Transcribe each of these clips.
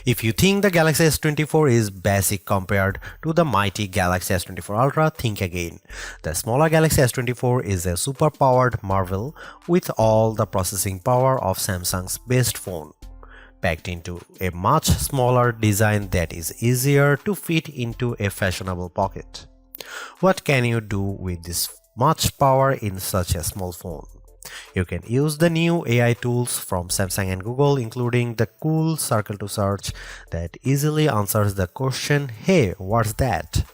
If you think the Galaxy S24 is basic compared to the mighty Galaxy S24 Ultra, think again. The smaller Galaxy S24 is a super-powered marvel with all the processing power of Samsung's best phone, packed into a much smaller design that is easier to fit into a fashionable pocket. What can you do with this much power in such a small phone? You can use the new AI tools from Samsung and Google, including the cool circle to search that easily answers the question, "Hey, what's that?"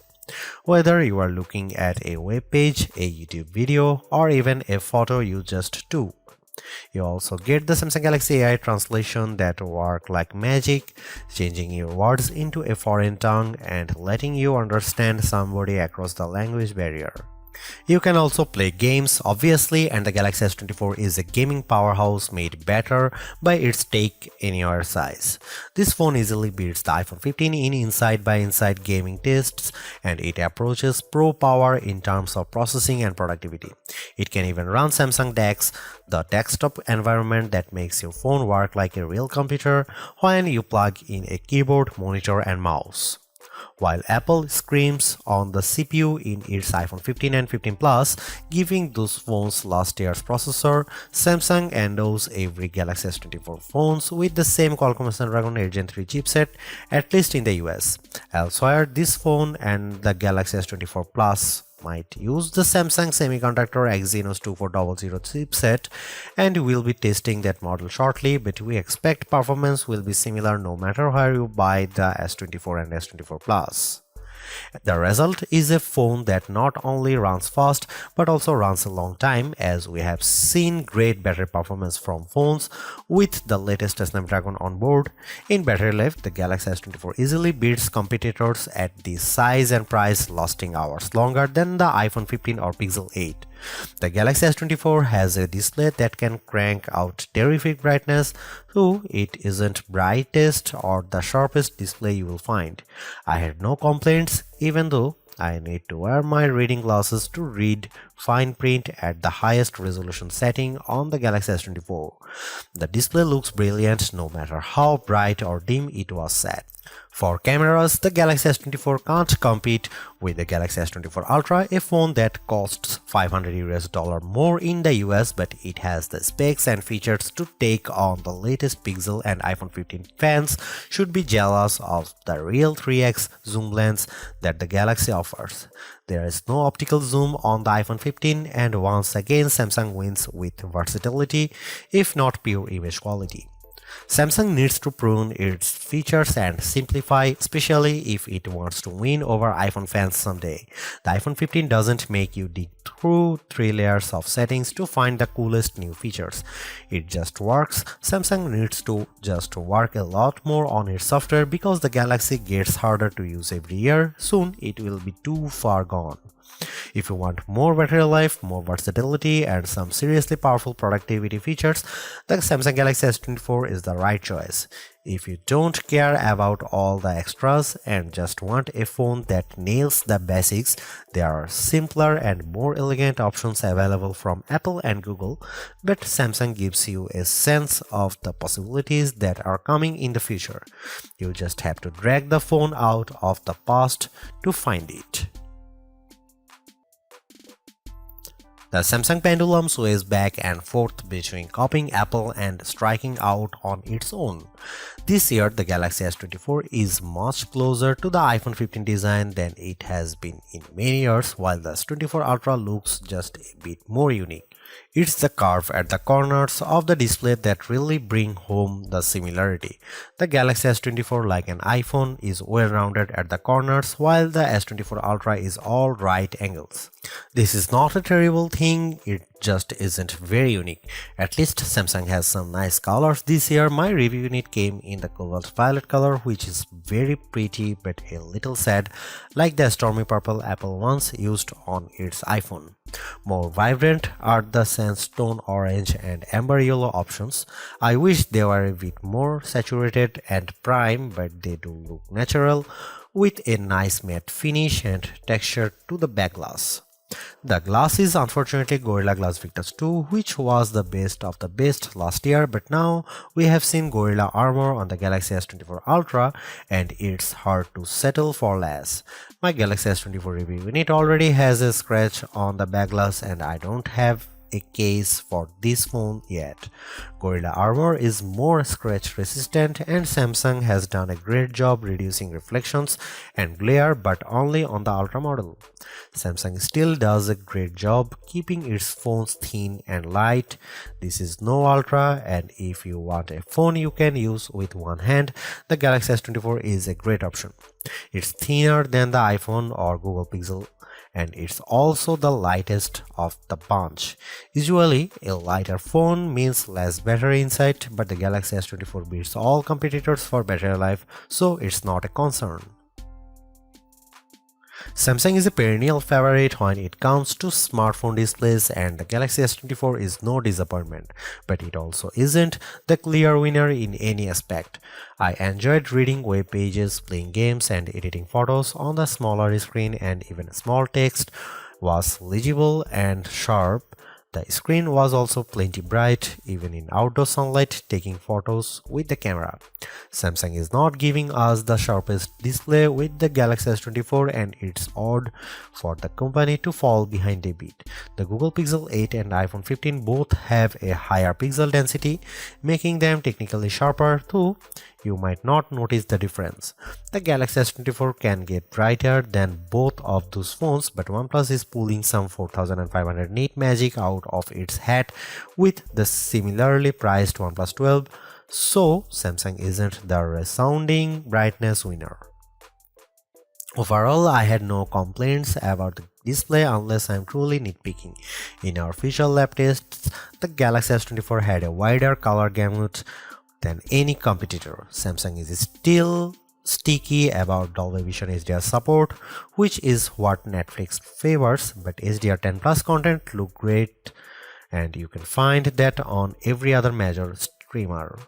Whether you are looking at a web page, a YouTube video, or even a photo you just took. You also get the Samsung Galaxy AI translation that work like magic, changing your words into a foreign tongue and letting you understand somebody across the language barrier. You can also play games, obviously, and the Galaxy S24 is a gaming powerhouse made better by its take-anywhere size. This phone easily beats the iPhone 15 in inside-by-inside gaming tests, and it approaches pro power in terms of processing and productivity. It can even run Samsung DeX, the desktop environment that makes your phone work like a real computer when you plug in a keyboard, monitor, and mouse. While Apple screams on the CPU in its iPhone 15 and 15 Plus, giving those phones last year's processor, Samsung endows every Galaxy S24 phones with the same Qualcomm Snapdragon 8 Gen 3 chipset, at least in the US. Elsewhere, this phone and the Galaxy S24 Plus might use the Samsung Semiconductor Exynos 2400 chipset, and we'll be testing that model shortly, but we expect performance will be similar no matter where you buy the S24 and S24 Plus. The result is a phone that not only runs fast but also runs a long time, as we have seen great battery performance from phones with the latest Snapdragon on board. In battery life, the Galaxy S24 easily beats competitors at this size and price, lasting hours longer than the iPhone 15 or Pixel 8. The Galaxy S24 has a display that can crank out terrific brightness, though it isn't brightest or the sharpest display you will find. I had no complaints, even though I need to wear my reading glasses to read fine print at the highest resolution setting on the Galaxy S24. The display looks brilliant no matter how bright or dim it was set. For cameras, the Galaxy S24 can't compete with the Galaxy S24 Ultra, a phone that costs $500 more in the US, but it has the specs and features to take on the latest Pixel, and iPhone 15 fans should be jealous of the real 3x zoom lens that the Galaxy offers. There is no optical zoom on the iPhone 15, and once again Samsung wins with versatility, if not pure image quality. Samsung needs to prune its features and simplify, especially if it wants to win over iPhone fans someday. The iPhone 15 doesn't make you dig through 3 layers of settings to find the coolest new features. It just works. Samsung needs to just work a lot more on its software, because the Galaxy gets harder to use every year. Soon it will be too far gone. If you want more battery life, more versatility, and some seriously powerful productivity features, the Samsung Galaxy S24 is the right choice. If you don't care about all the extras and just want a phone that nails the basics, there are simpler and more elegant options available from Apple and Google, but Samsung gives you a sense of the possibilities that are coming in the future. You just have to drag the phone out of the past to find it. The Samsung pendulum sways back and forth between copying Apple and striking out on its own. This year, the Galaxy S24 is much closer to the iPhone 15 design than it has been in many years, while the S24 Ultra looks just a bit more unique. It's the curve at the corners of the display that really bring home the similarity. The Galaxy S24, like an iPhone, is well-rounded at the corners, while the S24 Ultra is all right angles. This is not a terrible thing, it just isn't very unique. At least Samsung has some nice colors this year. My review unit came in the cobalt violet color, which is very pretty but a little sad, like the stormy purple Apple once used on its iPhone. More vibrant are the sandstone orange and amber yellow options. I wish they were a bit more saturated and prime, but they do look natural with a nice matte finish and texture to the back glass. The glass is unfortunately Gorilla Glass Victus 2, which was the best of the best last year, but now we have seen Gorilla Armor on the Galaxy S24 Ultra and it's hard to settle for less. My Galaxy S24 review unit already has a scratch on the back glass and I don't have a case for this phone yet. Gorilla Armor is more scratch resistant and Samsung has done a great job reducing reflections and glare, but only on the Ultra model. Samsung still does a great job keeping its phones thin and light. This is no Ultra, and if you want a phone you can use with one hand, the Galaxy S24 is a great option. It's thinner than the iPhone or Google Pixel, and it's also the lightest of the bunch. Usually, a lighter phone means less battery inside, but the Galaxy S24 beats all competitors for battery life, so it's not a concern. Samsung is a perennial favorite when it comes to smartphone displays, and the Galaxy S24 is no disappointment, but it also isn't the clear winner in any aspect. I enjoyed reading web pages, playing games, and editing photos on the smaller screen, and even small text was legible and sharp. The screen was also plenty bright, even in outdoor sunlight, taking photos with the camera. Samsung is not giving us the sharpest display with the Galaxy S24, and it's odd for the company to fall behind a bit. The Google Pixel 8 and iPhone 15 both have a higher pixel density, making them technically sharper, though you might not notice the difference. The Galaxy S24 can get brighter than both of those phones, but OnePlus is pulling some 4500 nit magic out of its hat with the similarly priced OnePlus 12, so Samsung isn't the resounding brightness winner. Overall, I had no complaints about the display unless I'm truly nitpicking. In our official lab tests, the Galaxy S24 had a wider color gamut than any competitor. Samsung is still sticky about Dolby Vision HDR support, which is what Netflix favors, but HDR10 Plus content look great and you can find that on every other major streamer.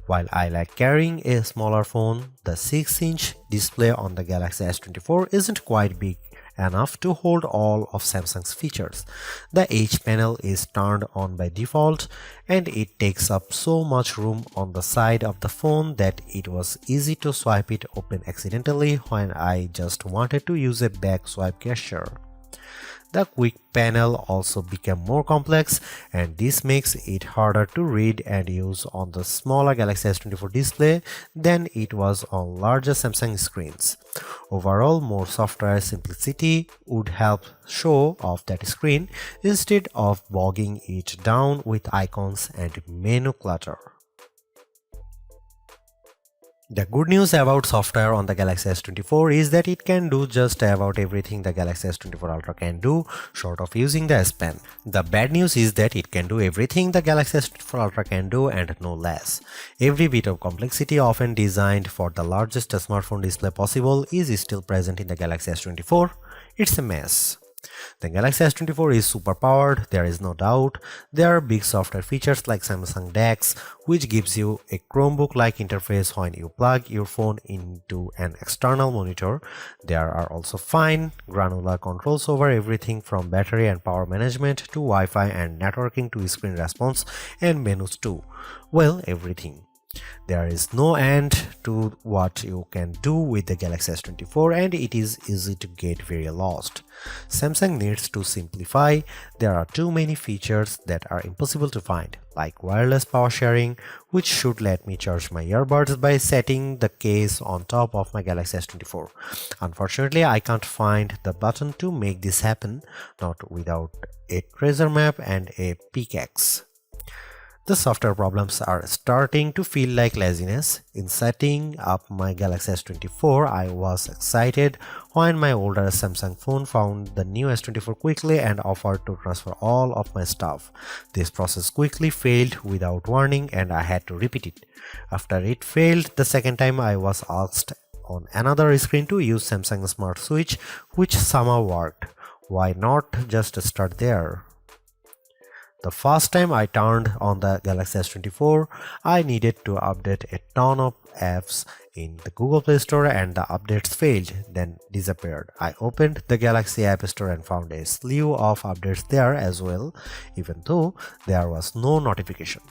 While I like carrying a smaller phone, the 6-inch display on the Galaxy S24 isn't quite big enough to hold all of Samsung's features. The H panel is turned on by default and it takes up so much room on the side of the phone that it was easy to swipe it open accidentally when I just wanted to use a back swipe gesture. The quick panel also became more complex, and this makes it harder to read and use on the smaller Galaxy S24 display than it was on larger Samsung screens. Overall, more software simplicity would help show off that screen instead of bogging it down with icons and menu clutter. The good news about software on the Galaxy S24 is that it can do just about everything the Galaxy S24 Ultra can do, short of using the S Pen. The bad news is that it can do everything the Galaxy S24 Ultra can do and no less. Every bit of complexity often designed for the largest smartphone display possible is still present in the Galaxy S24. It's a mess. The Galaxy S24 is super powered, there is no doubt. There are big software features like Samsung DeX, which gives you a Chromebook-like interface when you plug your phone into an external monitor. There are also fine, granular controls over everything from battery and power management to Wi-Fi and networking to screen response and menus too. Well, everything. There is no end to what you can do with the Galaxy S24 and it is easy to get very lost. Samsung needs to simplify. There are too many features that are impossible to find, like wireless power sharing, which should let me charge my earbuds by setting the case on top of my Galaxy S24. Unfortunately, I can't find the button to make this happen, not without a treasure map and a pickaxe. The software problems are starting to feel like laziness. In setting up my Galaxy S24, I was excited when my older Samsung phone found the new S24 quickly and offered to transfer all of my stuff. This process quickly failed without warning and I had to repeat it. After it failed the second time, I was asked on another screen to use Samsung Smart Switch, which somehow worked. Why not just start there? The first time I turned on the Galaxy S24, I needed to update a ton of apps in the Google Play Store and the updates failed, then disappeared. I opened the Galaxy App Store and found a slew of updates there as well, even though there was no notification.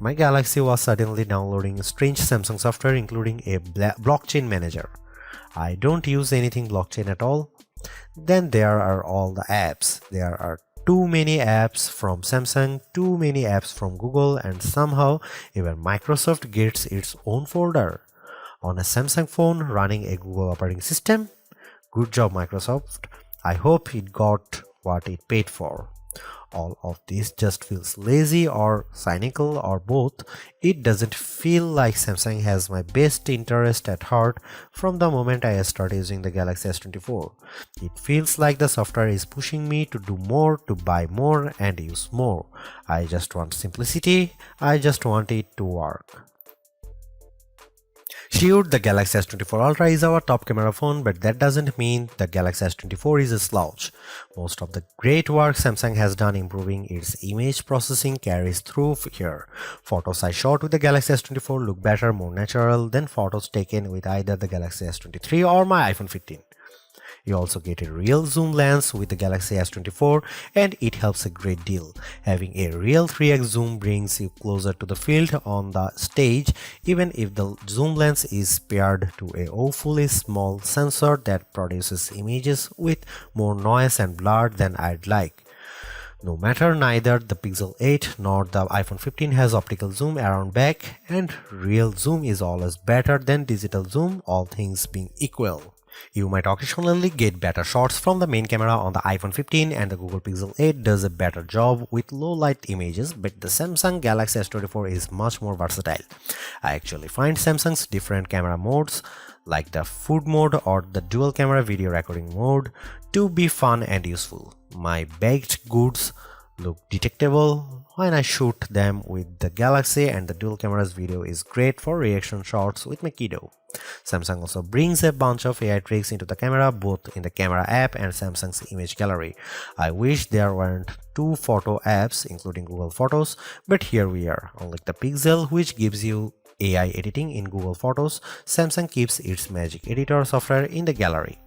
My Galaxy was suddenly downloading strange Samsung software, including a blockchain manager. I don't use anything blockchain at all. Then there are all the apps. There are too many apps from Samsung, too many apps from Google, and somehow even Microsoft gets its own folder. On a Samsung phone running a Google operating system? Good job, Microsoft. I hope it got what it paid for. All of this just feels lazy or cynical or both. It doesn't feel like Samsung has my best interest at heart from the moment I started using the Galaxy S24. It feels like the software is pushing me to do more, to buy more and use more. I just want simplicity. I just want it to work. Sure, the Galaxy S24 Ultra is our top camera phone, but that doesn't mean the Galaxy S24 is a slouch. Most of the great work Samsung has done improving its image processing carries through here. Photos I shot with the Galaxy S24 look better, more natural than photos taken with either the Galaxy S23 or my iPhone 15. You also get a real zoom lens with the Galaxy S24 and it helps a great deal. Having a real 3x zoom brings you closer to the field on the stage even if the zoom lens is paired to a awfully small sensor that produces images with more noise and blur than I'd like. No matter, neither the Pixel 8 nor the iPhone 15 has optical zoom around back, and real zoom is always better than digital zoom, all things being equal. You might occasionally get better shots from the main camera on the iPhone 15 and the Google Pixel 8 does a better job with low light images, but the Samsung Galaxy S24 is much more versatile. I actually find Samsung's different camera modes like the food mode or the dual camera video recording mode to be fun and useful. My baked goods look detectable when I shoot them with the Galaxy and the dual cameras video is great for reaction shots with my kiddo. Samsung also brings a bunch of AI tricks into the camera both in the camera app and Samsung's image gallery. I wish there weren't two photo apps including Google Photos, but here we are. Unlike the Pixel which gives you AI editing in Google Photos, Samsung keeps its Magic Editor software in the gallery.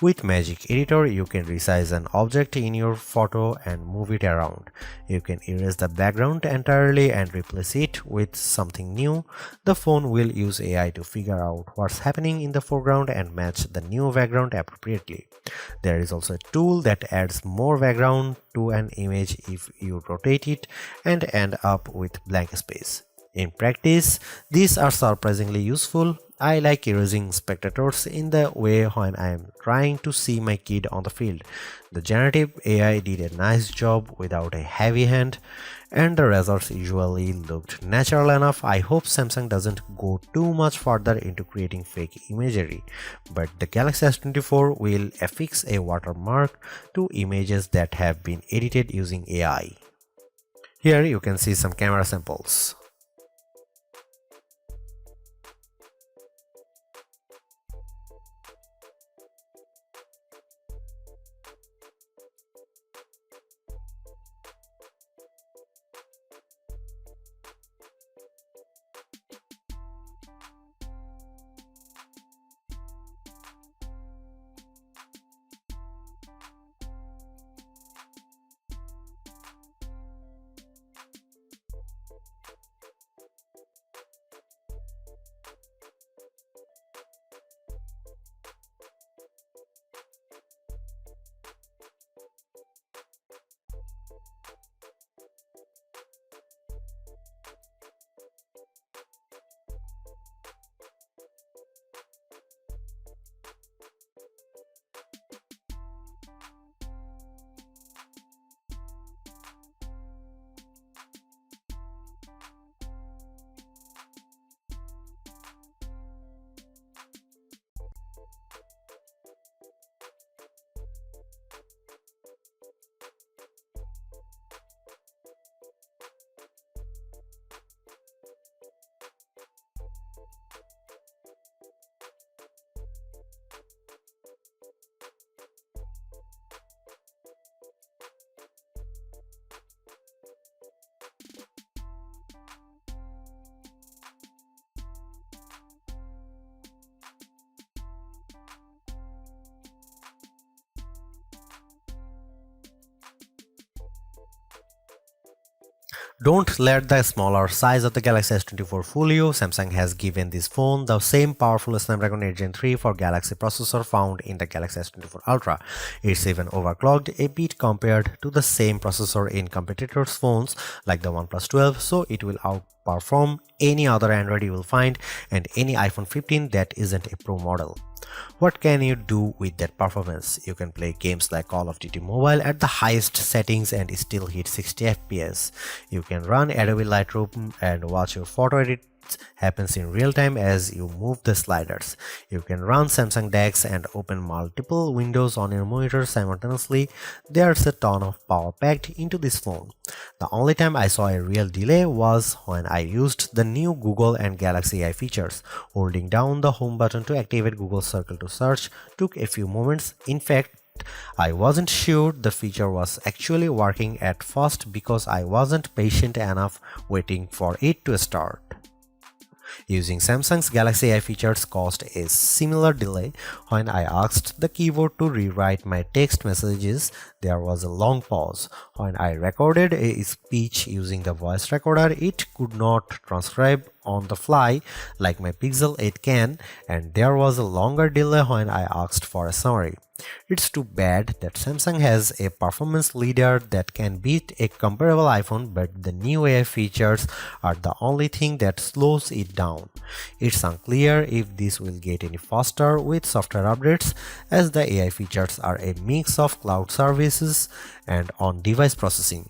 With Magic Editor, you can resize an object in your photo and move it around. You can erase the background entirely and replace it with something new. The phone will use AI to figure out what's happening in the foreground and match the new background appropriately. There is also a tool that adds more background to an image if you rotate it and end up with blank space. In practice, these are surprisingly useful. I like erasing spectators in the way when I am trying to see my kid on the field. The generative AI did a nice job without a heavy hand, and the results usually looked natural enough. I hope Samsung doesn't go too much further into creating fake imagery, but the Galaxy S24 will affix a watermark to images that have been edited using AI. Here you can see some camera samples. Don't let the smaller size of the Galaxy S24 fool you. Samsung has given this phone the same powerful Snapdragon 8 Gen 3 for Galaxy processor found in the Galaxy S24 Ultra. It's even overclocked a bit compared to the same processor in competitors' phones like the OnePlus 12, so it will outperform any other Android you will find and any iPhone 15 that isn't a Pro model. What can you do with that performance? You can play games like Call of Duty Mobile at the highest settings and still hit 60 FPS. You can run Adobe Lightroom and watch your photo edits happens in real time as you move the sliders. You can run Samsung DeX and open multiple windows on your monitor simultaneously. There's a ton of power packed into this phone. The only time I saw a real delay was when I used the new Google and Galaxy AI features. Holding down the home button to activate Google Circle to search took a few moments. In fact, I wasn't sure the feature was actually working at first because I wasn't patient enough waiting for it to start. Using Samsung's Galaxy AI features caused a similar delay. When I asked the keyboard to rewrite my text messages, there was a long pause. When I recorded a speech using the voice recorder, it could not transcribe on the fly like my Pixel 8 can, and there was a longer delay when I asked for a summary. It's too bad that Samsung has a performance leader that can beat a comparable iPhone, but the new AI features are the only thing that slows it down. It's unclear if this will get any faster with software updates, as the AI features are a mix of cloud services and on-device processing.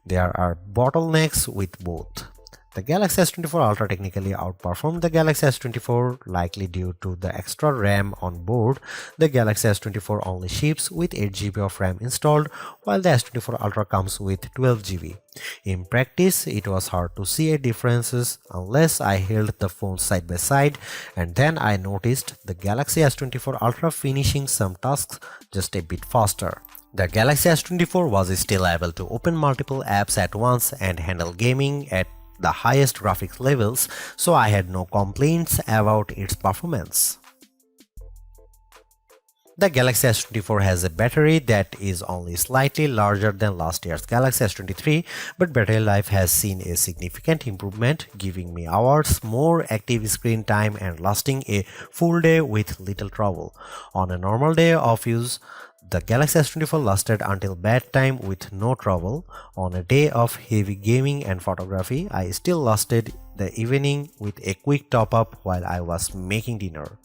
There are bottlenecks with both. The Galaxy S24 Ultra technically outperformed the Galaxy S24, likely due to the extra RAM on board. The Galaxy S24 only ships with 8GB of RAM installed, while the S24 Ultra comes with 12GB. In practice, it was hard to see a differences unless I held the phones side by side, and then I noticed the Galaxy S24 Ultra finishing some tasks just a bit faster. The Galaxy S24 was still able to open multiple apps at once and handle gaming at the highest graphics levels, so I had no complaints about its performance. The Galaxy S24 has a battery that is only slightly larger than last year's Galaxy S23, but battery life has seen a significant improvement, giving me hours more active screen time and lasting a full day with little trouble. On a normal day of use, the Galaxy S24 lasted until bedtime with no trouble. On a day of heavy gaming and photography, I still lasted the evening with a quick top-up while I was making dinner.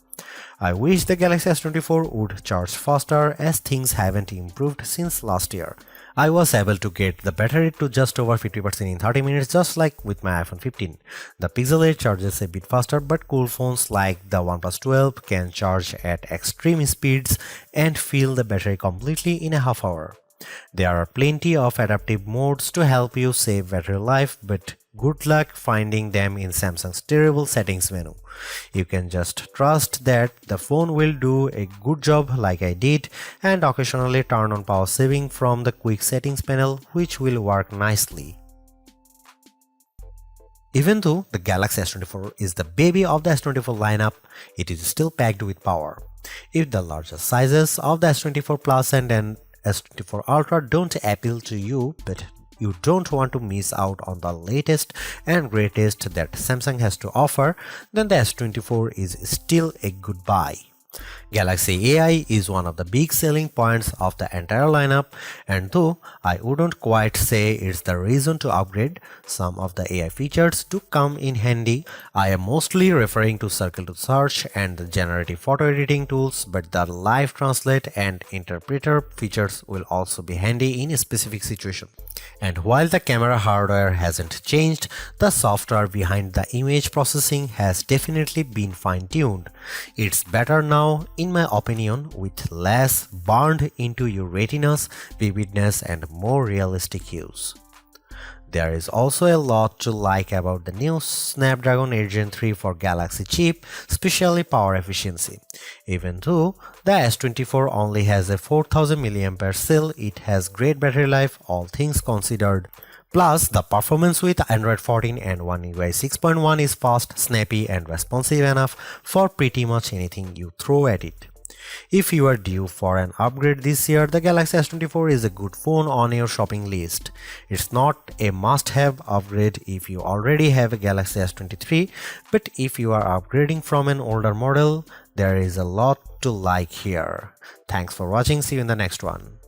I wish the Galaxy S24 would charge faster, as things haven't improved since last year. I was able to get the battery to just over 50% in 30 minutes, just like with my iPhone 15. The Pixel 8 charges a bit faster, but cool phones like the OnePlus 12 can charge at extreme speeds and fill the battery completely in a half hour. There are plenty of adaptive modes to help you save battery life, but good luck finding them in Samsung's terrible settings menu. You can just trust that the phone will do a good job like I did, and occasionally turn on power saving from the quick settings panel, which will work nicely. Even though the Galaxy S24 is the baby of the S24 lineup, it is still packed with power. If the larger sizes of the S24 Plus and S24 Ultra don't appeal to you, but you don't want to miss out on the latest and greatest that Samsung has to offer, then the S24 is still a good buy. Galaxy AI is one of the big selling points of the entire lineup, and though I wouldn't quite say it's the reason to upgrade, some of the AI features do come in handy. I am mostly referring to Circle to Search and the generative photo editing tools, but the Live Translate and Interpreter features will also be handy in a specific situation. And while the camera hardware hasn't changed, the software behind the image processing has definitely been fine-tuned. It's better now, in my opinion, with less burned into your retinas, vividness, and more realistic hues. There is also a lot to like about the new Snapdragon 8 Gen 3 for Galaxy chip, especially power efficiency. Even though the S24 only has a 4000 mAh cell, it has great battery life, all things considered. Plus, the performance with Android 14 and One UI 6.1 is fast, snappy, and responsive enough for pretty much anything you throw at it. If you are due for an upgrade this year, the Galaxy S24 is a good phone on your shopping list. It's not a must-have upgrade if you already have a Galaxy S23, but if you are upgrading from an older model, there is a lot to like here. Thanks for watching. See you in the next one.